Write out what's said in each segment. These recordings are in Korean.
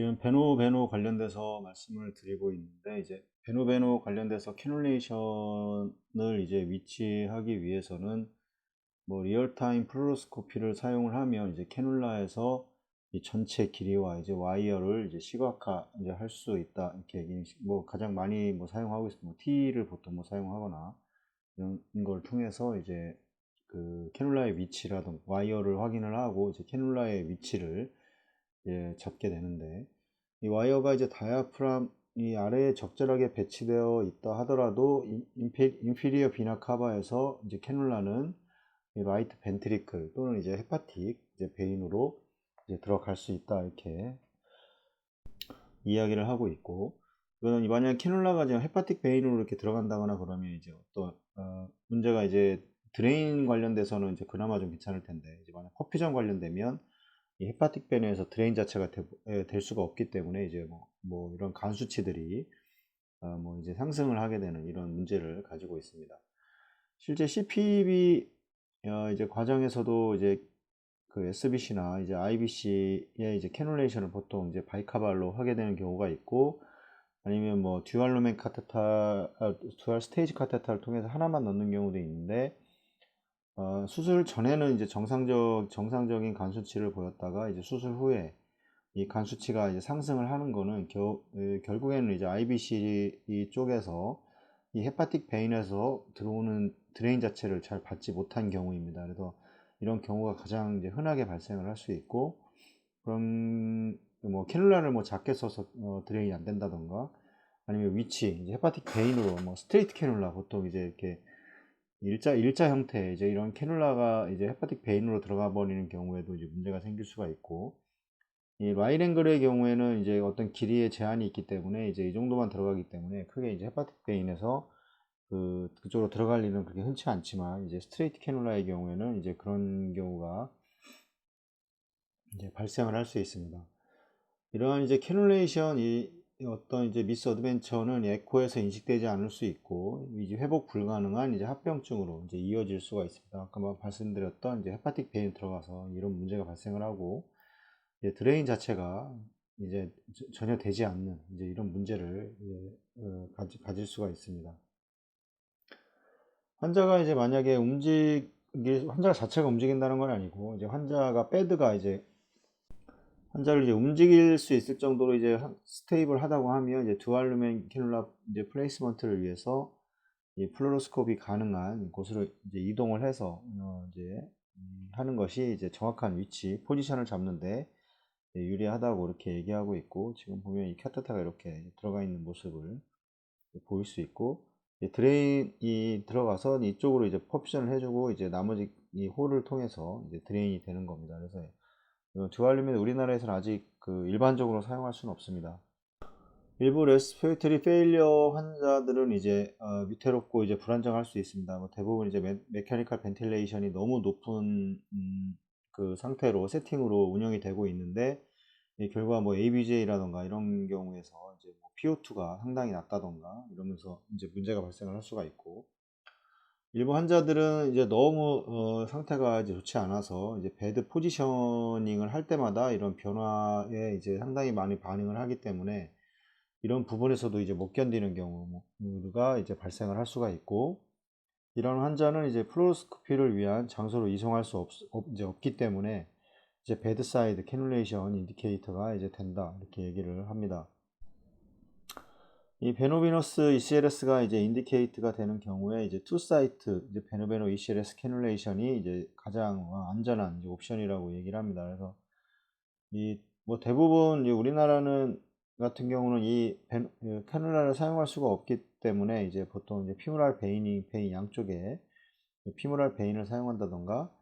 지금 베노 관련돼서 말씀을 드리고 있는데, 이제 베노 관련돼서 캐놀레이션을 이제 위치하기 위해서는 뭐 리얼타임 플루로스코피를 사용을 하면 이제 캐놀라에서 이 전체 길이와 이제 와이어를 이제 시각화 이제 할 수 있다, 이렇게 뭐 가장 많이 뭐 사용하고 있습니다. 뭐 T를 보통 뭐 사용하거나 이런 걸 통해서 이제 그 캐놀라의 위치라든 와이어를 확인을 하고 이제 캐놀라의 위치를 잡게 되는데, 이 와이어가 이제 다이아프람 이 아래에 적절하게 배치되어 있다 하더라도 인피리어 비나 카바에서 이제 캐놀라는 이 라이트 벤트리클 또는 이제 헤파틱 이제 베인으로 이제 들어갈 수 있다, 이렇게 이야기를 하고 있고, 이거는 만약 캐놀라가 지금 헤파틱 베인으로 이렇게 들어간다거나 그러면 이제 어떤 문제가 이제 드레인 관련돼서는 이제 그나마 좀 괜찮을 텐데, 이제 만약 퍼퓨전 관련되면 이 헤파틱 베인에서 드레인 자체가 될 수가 없기 때문에 이제 뭐 이런 간 수치들이 뭐 이제 상승을 하게 되는 이런 문제를 가지고 있습니다. 실제 CPB 이제 과정에서도 이제 그 SBC나 이제 IBC의 이제 캐놀레이션을 보통 이제 바이카발로 하게 되는 경우가 있고, 아니면 뭐 듀얼 스테이지 카테터를 통해서 하나만 넣는 경우도 있는데, 수술 전에는 이제 정상적인 간 수치를 보였다가 이제 수술 후에 이 간 수치가 이제 상승을 하는 거는 결국에는 이제 IBC 쪽에서 이 헤파틱 베인에서 들어오는 드레인 자체를 잘 받지 못한 경우입니다. 그래서 이런 경우가 가장 이제 흔하게 발생을 할 수 있고, 그럼 뭐 캐놀라를 뭐 작게 써서 드레인이 안 된다던가, 아니면 위치 이제 헤파틱 베인으로 뭐 스트레이트 캐놀라, 보통 이제 이렇게 일자 형태 이제 이런 캐놀라가 이제 헤파틱 베인으로 들어가 버리는 경우에도 이제 문제가 생길 수가 있고, 이 라이랭글의 경우에는 이제 어떤 길이의 제한이 있기 때문에 이제 이 정도만 들어가기 때문에 크게 이제 헤파틱 베인에서 그쪽으로 들어갈 일은 그렇게 흔치 않지만, 이제 스트레이트 캐놀라의 경우에는 이제 그런 경우가 이제 발생을 할 수 있습니다. 이러한 이제 캐놀레이션 이 어떤 이제 미스 어드벤처는 에코에서 인식되지 않을 수 있고, 이제 회복 불가능한 이제 합병증으로 이제 이어질 수가 있습니다. 아까 말씀드렸던 이제 헤파틱 베인 들어가서 이런 문제가 발생을 하고, 이제 드레인 자체가 이제 전혀 되지 않는 이제 이런 문제를 가질 수가 있습니다. 환자가 이제 만약에 환자 자체가 움직인다는 건 아니고, 이제 배드가 이제 환자를 이제 움직일 수 있을 정도로 이제 스테이블 하다고 하면 이제 듀얼루멘 캐놀라 이제 플레이스먼트를 위해서 이 플루로스코피 가능한 곳으로 이제 이동을 해서 이제 하는 것이 이제 정확한 위치 포지션을 잡는데 유리하다고 이렇게 얘기하고 있고, 지금 보면 이 카테터가 이렇게 들어가 있는 모습을 보일 수 있고, 드레인이 들어가서 이쪽으로 이제 퍼퓨전을 해주고 이제 나머지 이 홀을 통해서 이제 드레인이 되는 겁니다. 그래서 듀얼룸은 우리나라에서는 아직 그 일반적으로 사용할 수는 없습니다. 일부 레스피레이터리 페일리어 환자들은 이제 위태롭고 이제 불안정할 수 있습니다. 뭐 대부분 이제 메커니컬 벤틸레이션이 너무 높은 그 상태로 세팅으로 운영이 되고 있는데, 결과 뭐 ABJ라던가 이런 경우에서 이제 뭐 PO2가 상당히 낮다던가 이러면서 이제 문제가 발생을 할 수가 있고, 일부 환자들은 이제 너무 상태가 이제 좋지 않아서 이제 베드 포지셔닝을 할 때마다 이런 변화에 이제 상당히 많이 반응을 하기 때문에 이런 부분에서도 이제 못 견디는 경우가 이제 발생을 할 수가 있고, 이런 환자는 이제 플루로스코피를 위한 장소로 이송할 수 이제 없기 때문에 이제 베드사이드 캐놀레이션 인디케이터가 이제 된다, 이렇게 얘기를 합니다. 이 베노비너스 ECLS가 이제 인디케이트가 되는 경우에 이제 투 사이트 이제 베노 ECLS 캐놀레이션이 이제 가장 안전한 이제 옵션이라고 얘기를 합니다. 그래서 이 뭐 대부분 이제 우리나라는 같은 경우는 캐놀라를 사용할 수가 없기 때문에 이제 보통 이제 베인 양쪽에 피무랄 베인을 사용한다던가,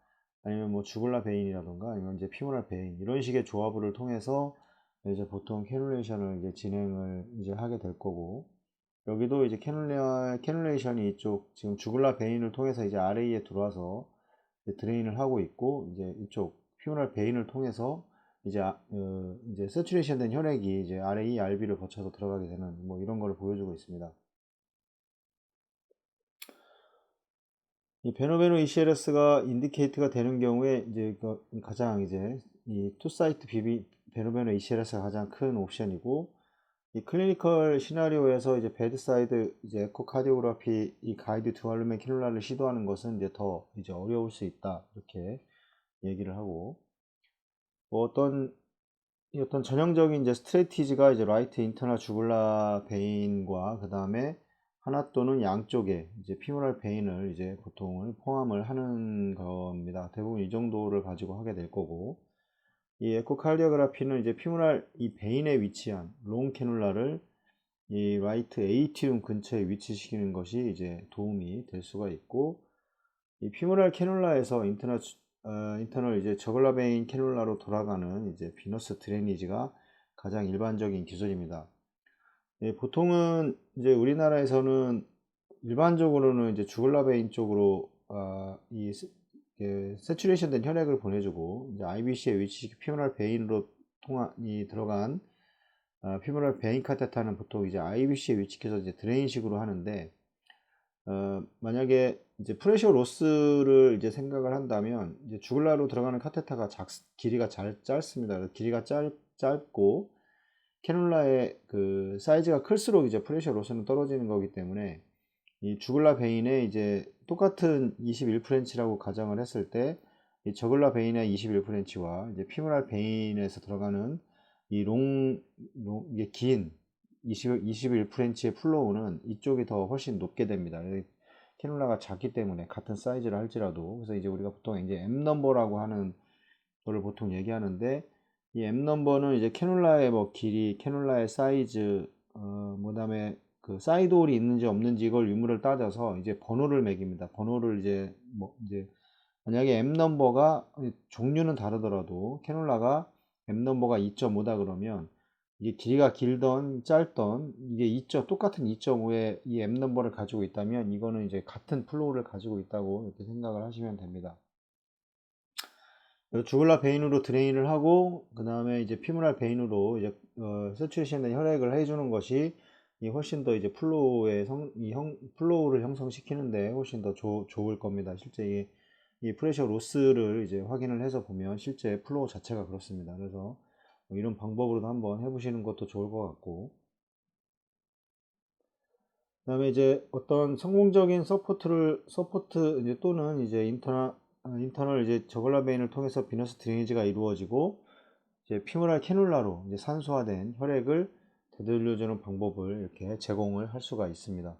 아니면 뭐 주글라 베인이라던가, 아니면 이제 피무랄 베인 이런 식의 조합을 통해서 이제 보통 캐놀레이션을 이제 진행을 이제 하게 될 거고, 여기도 이제 캐놀레이션이 이쪽 지금 주글라 베인을 통해서 이제 RA에 들어와서 이제 드레인을 하고 있고, 이제 이쪽 피무랄 베인을 통해서 이제 세츄레이션 된 혈액이 이제 RA, RB를 거쳐서 들어가게 되는 뭐 이런 거를 보여주고 있습니다. 이 베노 ECLS가 인디케이트가 되는 경우에 이제 가장 이제 이 투사이트 베르베노 ECLS가 가장 큰 옵션이고, 이 클리니컬 시나리오에서 이제 베드사이드 이제 에코카디오그래피 이 가이드 듀얼 루멘 캐놀라를 시도하는 것은 이제 더 이제 어려울 수 있다, 이렇게 얘기를 하고, 뭐 어떤 전형적인 이제 스트레티지가 이제 라이트 인터널 주굴라 베인과 그 다음에 하나 또는 양쪽에 이제 피모랄 베인을 이제 보통을 포함을 하는 겁니다. 대부분 이 정도를 가지고 하게 될 거고, 이 에코카르디오그래피는 이제 피모랄 이 베인에 위치한 롱 캐놀라를 이 라이트 에이티움 근처에 위치시키는 것이 이제 도움이 될 수가 있고, 이 피모랄 캐놀라에서 인터널 이제 저글라 베인 캐놀라로 돌아가는 이제 비너스 드레니지가 가장 일반적인 기술입니다. 예, 보통은 이제 우리나라에서는 일반적으로는 이제 주글라 베인 쪽으로 세츄레이션 된 혈액을 보내주고 이제 IBC에 위치시킨 피모랄 베인으로 들어간 피모랄 베인 카테타는 보통 이제 IBC에 위치해서 이제 드레인식으로 하는데, 만약에 이제 프레셔 로스를 이제 생각을 한다면 이제 주글라로 들어가는 카테타가 길이가 짧습니다. 길이가 짧고 캐놀라의 그 사이즈가 클수록 이제 프레셔 로스는 떨어지는 거기 때문에 이 주글라 베인에 이제 똑같은 21프렌치라고 가정을 했을 때 이 저글라 베인의 21프렌치와 이제 피모랄 베인에서 들어가는 이 이게 긴 21프렌치의 플로우는 이쪽이 더 훨씬 높게 됩니다. 캐놀라가 작기 때문에 같은 사이즈를 할지라도. 그래서 이제 우리가 보통 이제 M 넘버라고 하는 거를 보통 얘기하는데, 이 M 넘버는 이제 캐놀라의 뭐 길이, 캐놀라의 사이즈, 그다음에 그 사이드홀이 있는지 없는지 이걸 유무를 따져서 이제 번호를 매깁니다. 번호를 이제 만약에 M 넘버가 종류는 다르더라도 캐놀라가 M 넘버가 2.5다 그러면 이게 길이가 길던 짧던 이게 똑같은 2.5의 이 M 넘버를 가지고 있다면 이거는 이제 같은 플로우를 가지고 있다고 이렇게 생각을 하시면 됩니다. 주글라 베인으로 드레인을 하고 그 다음에 이제 피모랄 베인으로 이제 세츄레이션 된 혈액을 해주는 것이 훨씬 더 이제 플로우를 형성시키는데 훨씬 더 좋을 겁니다. 실제 이 프레셔 로스를 이제 확인을 해서 보면 실제 플로우 자체가 그렇습니다. 그래서 이런 방법으로도 한번 해보시는 것도 좋을 것 같고, 그 다음에 이제 어떤 성공적인 서포트 이제 또는 이제 인터널 이제 저글라 베인을 통해서 비너스 드레이지가 이루어지고 이제 피모랄 캐놀라로 이제 산소화된 혈액을 되돌려주는 방법을 이렇게 제공을 할 수가 있습니다.